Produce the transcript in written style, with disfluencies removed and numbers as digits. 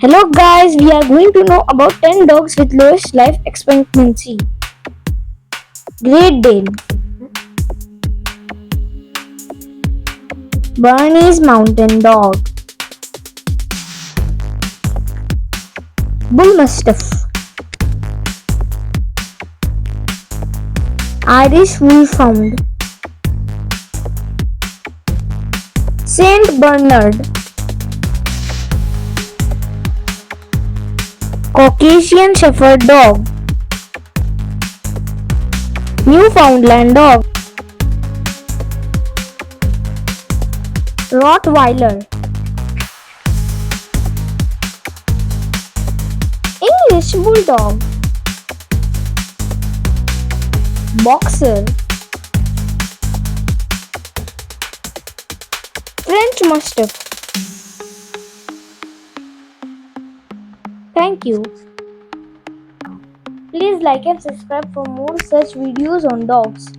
Hello guys, we are going to know about 10 dogs with lowest life expectancy. Great Dane, Bernese Mountain Dog, Bull Mastiff, Irish Wolfhound, Saint Bernard, Caucasian Shepherd Dog, Newfoundland Dog, Rottweiler, English Bulldog, Boxer, French Mastiff. Thank you. Please like and subscribe for more such videos on dogs.